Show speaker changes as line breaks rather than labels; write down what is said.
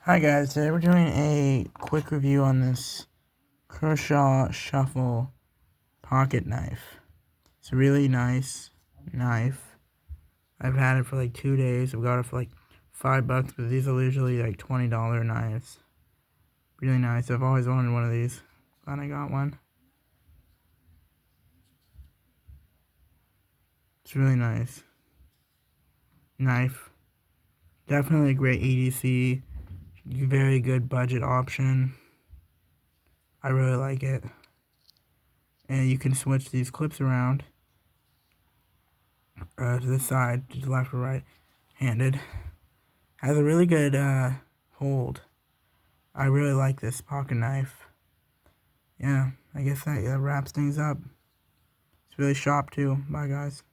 Hi guys, today we're doing a quick review on this Kershaw Shuffle pocket knife. It's a really nice knife. I've had it for like 2 days. I've got it for like $5, but these are usually like $20 knives. Really nice. I've always wanted one of these. Glad I got one. It's really nice. Knife. Definitely a great EDC. Very good budget option. I really like it. And you can switch these clips around to the side, to the left or right handed. Has a really good hold. I really like this pocket knife. Yeah, I guess that wraps things up. It's really sharp too. Bye guys.